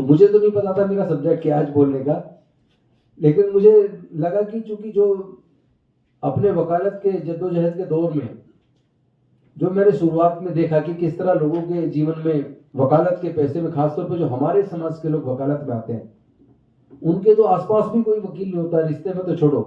मुझे तो नहीं पता था मेरा सब्जेक्ट क्या आज बोलने का, लेकिन मुझे लगा कि चूंकि जो अपने वकालत के जद्दोजहद के दौर में जो मैंने शुरुआत में देखा कि किस तरह लोगों के जीवन में वकालत के पैसे में, खासतौर पे जो हमारे समाज के लोग वकालत में आते हैं, उनके तो आसपास भी कोई वकील नहीं होता, रिश्ते में तो छोड़ो,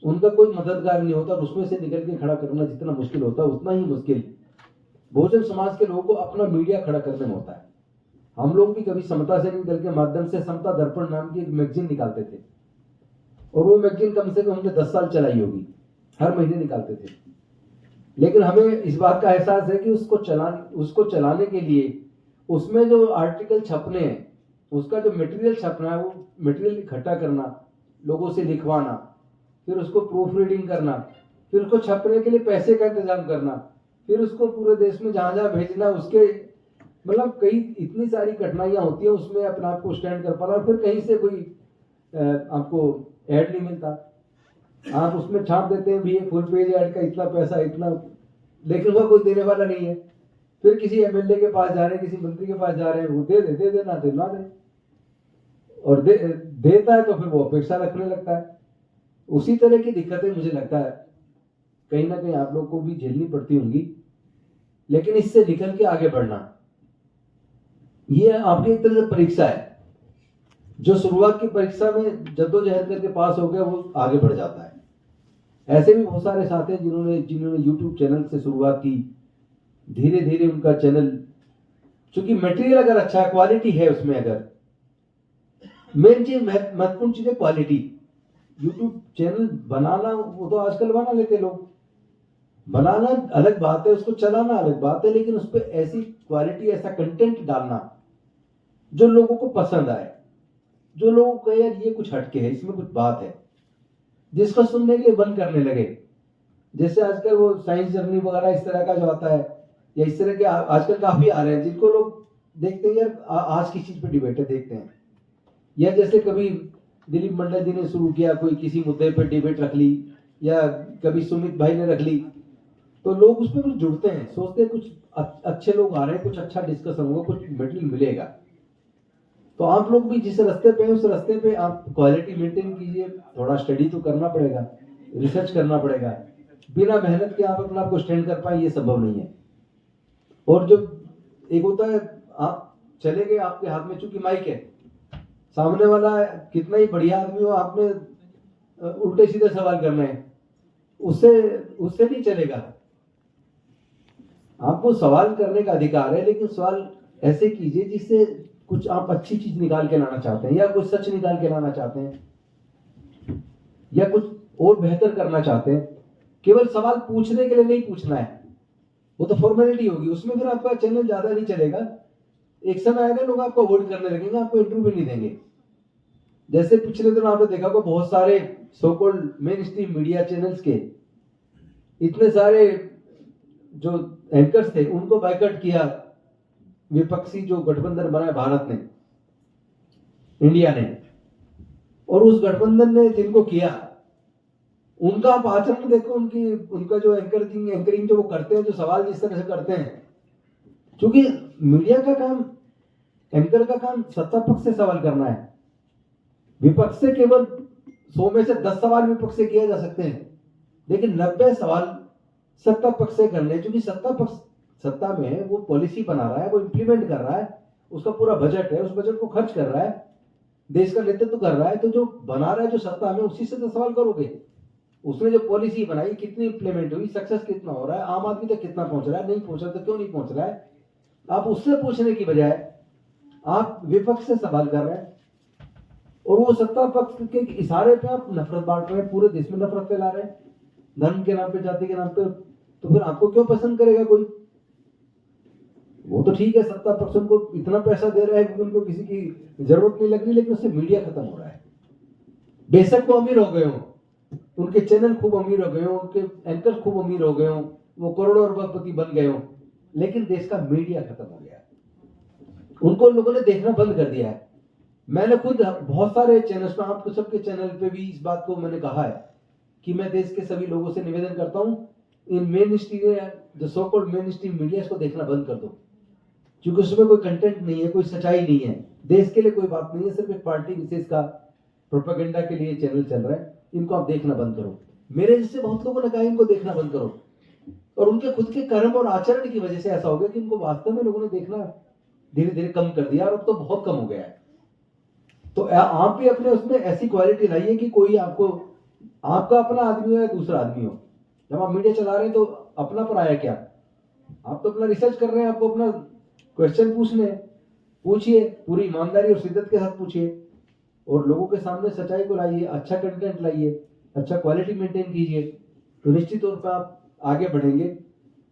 उनका कोई मददगार नहीं होता, और उसमें से निकल के खड़ा करना जितना मुश्किल होता है उतना ही मुश्किल बहुजन समाज के लोगों को अपना मीडिया खड़ा करने में होता है। हम लोग भी कभी समता सेन दल के माध्यम से समता दर्पण नाम की एक मैगजीन निकालते थे, और वो मैगजीन कम से कम हमने 10 साल चलाई होगी, हर महीने निकालते थे। लेकिन हमें इस बात का एहसास है कि उसको चलाने के लिए उसमें जो आर्टिकल छपने हैं, उसका जो मटेरियल छपना है, वो मटेरियल इकट्ठा करना, लोगों से लिखवाना, फिर उसको प्रूफ रीडिंग करना, फिर उसको छपने के लिए पैसे का इंतजाम करना, फिर उसको पूरे देश में जहां जहां भेजना, उसके मतलब कई इतनी सारी कठिनाइयां होती है उसमें अपने आप को स्टैंड कर पाना। और फिर कहीं से कोई आपको ऐड नहीं मिलता, आप उसमें छाप देते हैं भी ये फुल पेज ऐड का इतना पैसा इतना, लेकिन वह कोई देने वाला नहीं है। फिर किसी एमएलए के पास जा रहे हैं, किसी मंत्री के पास जा रहे हैं, वो दे दे ना दे, और देता है तो फिर वो अपेक्षा रखने लगता है। उसी तरह की दिक्कतें मुझे लगता है कहीं ना कहीं आप लोग को भी झेलनी पड़ती होंगी, लेकिन इससे निकल के आगे बढ़ना, ये आपकी एक तरह से परीक्षा है। जो शुरुआत की परीक्षा में जद्दोजहद करके पास हो गया वो आगे बढ़ जाता है। ऐसे भी बहुत सारे साथी हैं जिन्होंने यूट्यूब चैनल से शुरुआत की, धीरे धीरे उनका चैनल, चूंकि मटेरियल अगर अच्छा क्वालिटी है उसमें, अगर मेन चीज महत्वपूर्ण चीज है क्वालिटी। यूट्यूब चैनल बनाना वो तो आजकल बना लेते लोग, बनाना अलग बात है, उसको चलाना अलग बात है, लेकिन उस पर ऐसी क्वालिटी, ऐसा कंटेंट डालना जो लोगों को पसंद आए, जो लोगों को यार ये कुछ हटके है, इसमें कुछ बात है, जिसको सुनने के लिए बंद करने लगे। जैसे आजकल वो साइंस जर्नी वगैरह इस तरह का जो आता है, या इस तरह के आजकल काफी आ रहे हैं जिनको लोग देखते हैं यार आज की चीज पे डिबेट है, देखते हैं। या जैसे कभी दिलीप मंडल जी ने शुरू किया, कोई किसी मुद्दे पर डिबेट रख ली, या कभी सुमित भाई ने रख ली, तो लोग उस पर जुड़ते हैं, सोचते हैं कुछ अच्छे लोग आ रहे हैं, कुछ अच्छा डिस्कशन होगा, कुछ मटेरियल मिलेगा। तो आप लोग भी जिस रास्ते पे हैं उस रास्ते पे आप क्वालिटी मेंटेन कीजिए। थोड़ा स्टडी तो करना पड़ेगा, रिसर्च करना पड़ेगा, बिना मेहनत के आप अपने आप को स्टैंड कर पाए ये संभव नहीं है। और जो एक होता है, आप चले गए, आपके हाथ में चूंकि माइक है, सामने वाला कितना ही बढ़िया आदमी हो, आपने उल्टे सीधे सवाल करने हैं, उससे नहीं चलेगा। आपको सवाल करने का अधिकार है, लेकिन सवाल ऐसे कीजिए जिससे कुछ आप अच्छी चीज निकाल के लाना चाहते हैं, या कुछ सच निकाल के लाना चाहते हैं, या कुछ और बेहतर करना चाहते हैं। केवल सवाल पूछने के लिए नहीं पूछना है, वो तो फॉर्मेलिटी होगी, उसमें फिर आपका चैनल ज्यादा नहीं चलेगा। एक समय आएगा लोग आपको अवॉइड करने लगेंगे, आपको इंटरव्यू भी नहीं देंगे। जैसे पिछले दिनों आपने देखा होगा बहुत सारे so called main stream media channels के इतने सारे जो एंकर्स थे उनको बायकॉट किया विपक्षी जो गठबंधन बनाया भारत ने, इंडिया ने, और उस गठबंधन ने जिनको किया उनका आप आचरण देखो, उनका जो एंकरिंग जो वो करते हैं, जो सवाल जिस तरह से करते हैं, क्योंकि मीडिया का काम, एंकर का काम सत्ता पक्ष से सवाल करना है। विपक्ष से केवल 100 में से 10 सवाल विपक्ष से किए जा सकते हैं, लेकिन 90 सवाल सत्ता पक्ष से करने, क्योंकि सत्ता पक्ष सत्ता में है, वो पॉलिसी बना रहा है, वो इंप्लीमेंट कर रहा है, उसका पूरा बजट है, उस बजट को खर्च कर रहा है, देश का नेतृत्व कर रहा है। तो जो बना रहा है, जो सत्ता में, उसी से तो सवाल करोगे। उसने जो पॉलिसी बनाई कितनी इंप्लीमेंट हुई, सक्सेस कितना हो रहा है, आम आदमी तक कितना पहुंच रहा है, नहीं पहुंच रहा तो क्यों नहीं पहुंच रहा है, आप उससे पूछने की बजाय आप विपक्ष से सवाल कर रहे हैं, और वो सत्ता पक्ष के इशारे पे आप नफरत बांट रहे हैं, पूरे देश में नफरत फैला रहे हैं, धर्म के नाम पे, जाति के नाम पे। तो फिर आपको क्यों पसंद करेगा कोई? वो तो ठीक है, सत्ता पक्ष उनको इतना पैसा दे रहा है कि उनको किसी की जरूरत नहीं लग रही, लेकिन उससे मीडिया खत्म हो रहा है। बेशक वो अमीर हो गए हो, उनके चैनल खूब अमीर हो गए हो, उनके एंकर खूब अमीर हो गए हो, वो करोड़ों अरबपति बन गए हो, लेकिन देश का मीडिया खत्म हो गया, उनको लोगों ने देखना बंद कर दिया है। मैंने खुद बहुत सारे चैनल्स में, आपको सबके चैनल पे भी इस बात को मैंने कहा है कि मैं देश के सभी लोगों से निवेदन करता हूं, इन मेन स्ट्रीम, जो so called main stream media, इसको देखना बंद कर दो, क्योंकि उसमें कोई कंटेंट नहीं है, कोई सच्चाई नहीं है। देश के लिए कोई बात नहीं है, सिर्फ एक पार्टी विशेष का प्रोपेगेंडा के लिए चैनल चल रहा है, इनको आप देखना बंद करो। मेरे जैसे बहुत लोगों ने कहा इनको देखना बंद करो, और उनके खुद के कर्म और आचरण की वजह से ऐसा हो गया कि इनको वास्तव में लोगों ने देखना धीरे धीरे कम कर दिया, और अब तो बहुत कम हो गया है। तो आप भी अपने उसमें ऐसी क्वालिटी लाइए कि कोई आपको, आपका अपना आदमी हो या दूसरा आदमी हो, जब आप मीडिया चला रहे हैं तो अपना पर आया क्या? आप तो अपना रिसर्च कर रहे हैं, आपको अपना क्वेश्चन पूछने, पूछिए पूरी ईमानदारी और शिद्दत के साथ पूछिए, और लोगों के सामने सच्चाई को लाइए, अच्छा कंटेंट लाइए, अच्छा क्वालिटी मेंटेन कीजिए, तो निश्चित तौर पर आप आगे बढ़ेंगे।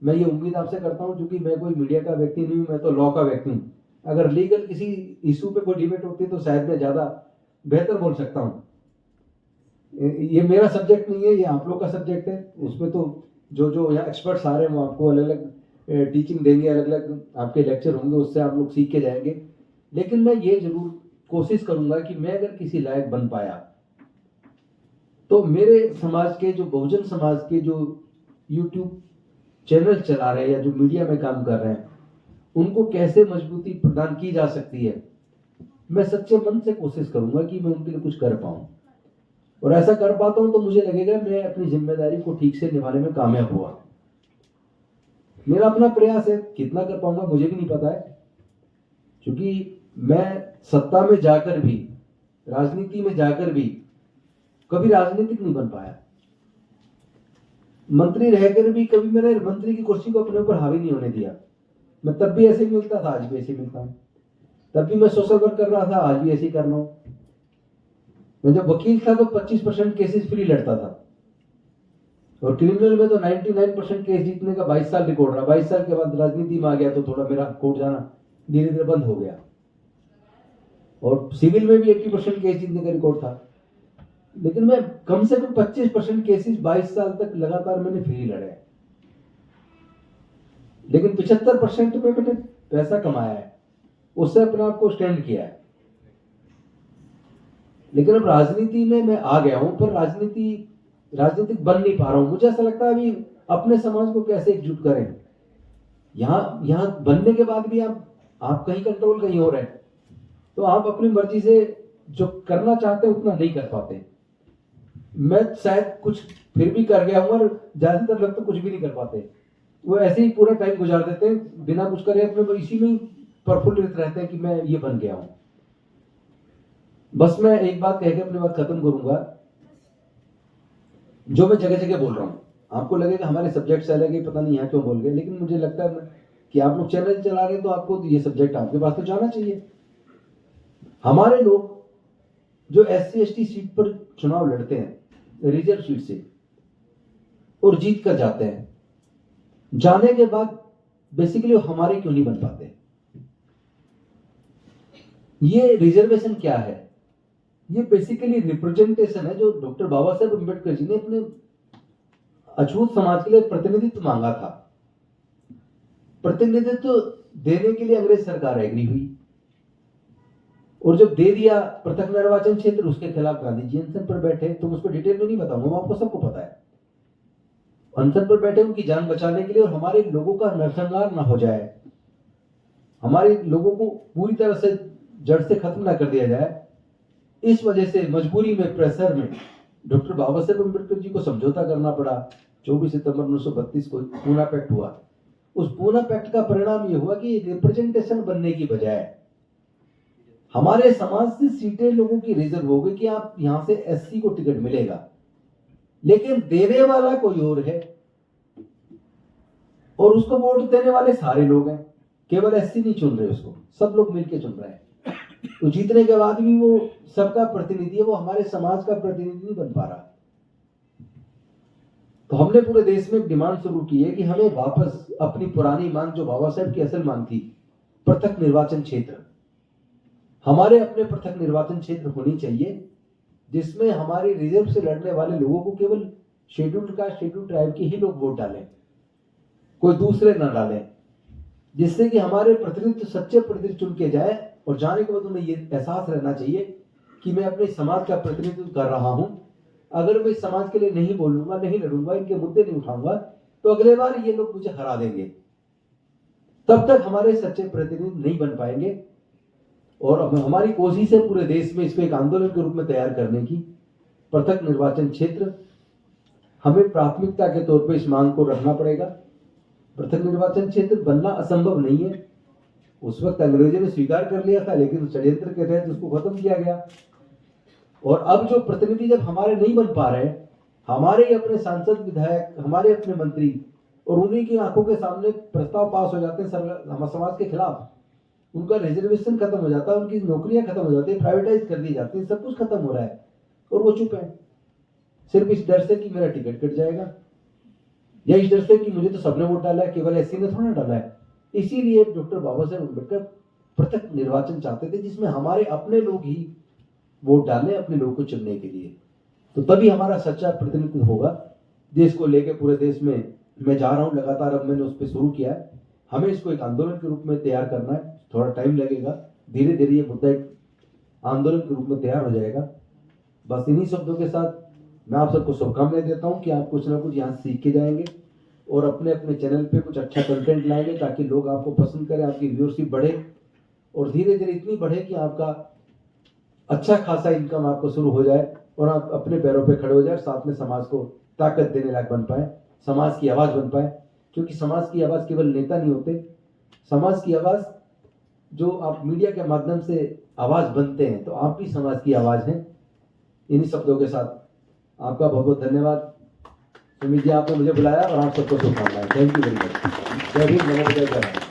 मैं ये उम्मीद आपसे करता हूं, क्योंकि मैं कोई मीडिया का व्यक्ति नहीं हूं, मैं तो लॉ का व्यक्ति हूं। अगर लीगल किसी इशू पे कोई डिबेट होती है तो शायद मैं ज्यादा बेहतर बोल सकता हूं। ये मेरा सब्जेक्ट नहीं है, ये आप लोग का सब्जेक्ट है। उसमें तो जो जो यहाँ एक्सपर्ट्स आ रहे हैं वो आपको अलग अलग टीचिंग देंगे, अलग अलग आपके लेक्चर होंगे, उससे आप लोग सीख के जाएंगे। लेकिन मैं ये जरूर कोशिश करूंगा कि मैं अगर किसी लायक बन पाया तो मेरे समाज के, जो बहुजन समाज के जो यूट्यूब चैनल चला रहे हैं या जो मीडिया में काम कर रहे हैं, उनको कैसे मजबूती प्रदान की जा सकती है, मैं सच्चे मन से कोशिश करूंगा कि मैं उनके लिए कुछ कर पाऊं। और ऐसा कर पाता हूं तो मुझे लगेगा मैं अपनी जिम्मेदारी को ठीक से निभाने में कामयाब हुआ। मेरा अपना प्रयास है, कितना कर पाऊंगा मुझे भी नहीं पता है, क्योंकि मैं सत्ता में जाकर भी, राजनीति में जाकर भी कभी राजनीतिक नहीं बन पाया। मंत्री रहकर भी कभी मैंने मंत्री की कुर्सी को अपने ऊपर हावी नहीं होने दिया। मैं तब भी ऐसे ही मिलता था, आज भी ऐसे मिलता हूं। तब भी मैं सोशल वर्क कर रहा था, आज भी ऐसे ही कर रहा हूं। मैं जब वकील था तो 25% केसेस फ्री लड़ता था, और क्रिमिनल में तो 99% केस जीतने का 22 साल रिकॉर्ड रहा। 22 साल के बाद राजनीति में आ गया तो थोड़ा मेरा कोर्ट जाना धीरे धीरे बंद हो गया, और सिविल में भी 80% केस जीतने का रिकॉर्ड था। लेकिन मैं कम से कम 25% केसेस 22 साल तक लगातार मैंने फ्री लड़े। लेकिन 75% में मैंने पैसा कमाया है, उससे अपने आप को स्टैंड किया है। लेकिन अब राजनीति में मैं आ गया हूं, पर राजनीतिक बन नहीं पा रहा हूं। मुझे ऐसा लगता है अभी अपने समाज को कैसे एकजुट करें। यहां बनने के बाद भी आप कहीं कंट्रोल कहीं हो रहे हैं, तो आप अपनी मर्जी से जो करना चाहते हैं उतना नहीं कर पाते। मैं शायद कुछ फिर भी कर गया हूं, और ज्यादातर लोग तो कुछ भी नहीं कर पाते। वो ऐसे ही पूरा टाइम गुजार देते हैं बिना कुछ करे, अपने इसी में ही प्रफुल्लित रहते हैं कि मैं ये बन गया हूं। बस मैं एक बात कह के अपनी बात खत्म करूंगा। जो मैं जगह जगह बोल रहा हूं, आपको लगेगा हमारे सब्जेक्ट से अलग है, पता नहीं यहाँ क्यों बोल गए, लेकिन मुझे लगता है कि आप लोग चैनल चला रहे हैं तो आपको ये सब्जेक्ट आपके पास तो जाना चाहिए। हमारे लोग जो SC ST सीट पर चुनाव लड़ते हैं रिजर्व सीट से, और जीत कर जाते हैं, जाने के बाद बेसिकली वो हमारे क्यों नहीं बन पाते? ये रिजर्वेशन क्या है? ये बेसिकली रिप्रेजेंटेशन है जो डॉक्टर बाबा साहेब अम्बेडकर जी ने अपने अछूत समाज के लिए प्रतिनिधित्व मांगा था। प्रतिनिधित्व देने के लिए अंग्रेज सरकार एग्री हुई, और जब दे दिया पृथक निर्वाचन क्षेत्र, उसके खिलाफ गांधी जी अनशन पर बैठे। तुम उसको डिटेल में नहीं बताऊंगा, आपको सबको पता है। अनशन पर बैठे उनकी जान बचाने के लिए, और हमारे लोगों का नरसंहार ना हो जाए, हमारे लोगों को पूरी तरह से जड़ से खत्म ना कर दिया जाए, इस वजह से मजबूरी में, प्रेशर में डॉक्टर बाबा साहेब अम्बेडकर जी को समझौता करना पड़ा। 24 सितंबर 1932 को पूना पैक्ट हुआ। उस पूना पैक्ट का परिणाम यह हुआ कि रिप्रेजेंटेशन बनने की बजाय हमारे समाज से सीटें लोगों की रिजर्व हो गई कि आप यहां से SC को टिकट मिलेगा, लेकिन देने वाला कोई और है, और उसको वोट देने वाले सारे लोग हैं। केवल SC नहीं चुन रहे उसको, सब लोग मिलकर चुन रहे हैं। तो जीतने के बाद भी वो सबका प्रतिनिधि है, वो हमारे समाज का प्रतिनिधि नहीं बन पा रहा। तो हमने पूरे देश में डिमांड शुरू की है कि हमें वापस अपनी पुरानी मांग, जो बाबा साहेब की असल मांग थी, पृथक निर्वाचन क्षेत्र, हमारे अपने पृथक निर्वाचन क्षेत्र होनी चाहिए, जिसमें हमारे रिजर्व से लड़ने वाले लोगों को केवल शेड्यूल्ड कास्ट, शेड्यूल्ड ट्राइब के ही लोग वोट डालें, कोई दूसरे ना डालें, जिससे कि हमारे प्रतिनिधि सच्चे प्रतिनिधि चुन के जाए, और जाने के बाद उन्हें ये एहसास रहना चाहिए कि मैं अपने समाज का प्रतिनिधित्व कर रहा हूं। अगर मैं इस समाज के लिए नहीं बोलूंगा, नहीं लड़ूंगा, इनके मुद्दे नहीं उठाऊंगा, तो अगले बार ये लोग मुझे हरा देंगे। तब तक हमारे सच्चे प्रतिनिधि नहीं बन पाएंगे। और हमारी कोशिश है पूरे देश में इसको एक आंदोलन के रूप में तैयार करने की। पृथक निर्वाचन क्षेत्र हमें प्राथमिकता के तौर पर इस मांग को रखना पड़ेगा। पृथक निर्वाचन क्षेत्र बनना असंभव नहीं है। उस वक्त अंग्रेजों ने स्वीकार कर लिया था, लेकिन षड्यंत्र के तहत उसको खत्म किया गया। और अब जो प्रतिनिधि जब हमारे नहीं बन पा रहे, हमारे ही अपने सांसद विधायक, हमारे अपने मंत्री, और उन्हीं की आंखों के सामने प्रस्ताव पास हो जाते हैं समाज के खिलाफ, उनका रिजर्वेशन खत्म हो जाता है, उनकी नौकरियां खत्म हो जाती है, प्राइवेटाइज कर दी जाती है, सब कुछ खत्म हो रहा है और वो चुप है, सिर्फ इस डर से कि मेरा टिकट कट जाएगा, या इस डर से कि मुझे तो सबने वोट डाला है, केवल एससी ने थोड़ा डाला है। इसीलिए डॉक्टर बाबा साहेब अम्बेडकर पृथक निर्वाचन चाहते थे, जिसमें हमारे अपने लोग ही वोट डालें अपने लोग को चुनने के लिए। तो तभी हमारा सच्चा प्रतिनिधित्व होगा। देश को लेकर पूरे देश में मैं जा रहा हूं लगातार, अब मैंने उस पर शुरू किया है। हमें इसको एक आंदोलन के रूप में तैयार करना है, थोड़ा टाइम लगेगा, धीरे धीरे ये मुद्दा एक आंदोलन के रूप में तैयार हो जाएगा। बस इन्हीं शब्दों के साथ मैं आप सबको शुभकामनाएं देता हूं कि आप कुछ ना कुछ यहाँ सीख के जाएंगे और अपने अपने चैनल पे कुछ अच्छा कंटेंट लाएंगे, ताकि लोग आपको पसंद करें, आपकी व्यूअरशिप बढ़े और धीरे धीरे इतनी बढ़े कि आपका अच्छा खासा इनकम आपको शुरू हो जाए और आप अपने पैरों पे खड़े हो जाए, साथ में समाज को ताकत देने लायक बन पाए, समाज की आवाज बन पाए। क्योंकि समाज की आवाज केवल नेता नहीं होते, समाज की आवाज जो आप मीडिया के माध्यम से आवाज बनते हैं, तो आप भी समाज की आवाज हैं। इन्हीं शब्दों के साथ आपका बहुत बहुत धन्यवाद। सुमित जी, आपने मुझे बुलाया और आप सबको शुभकामनाएं। Thank you very much. जय हिंद, नमो बुद्धाय।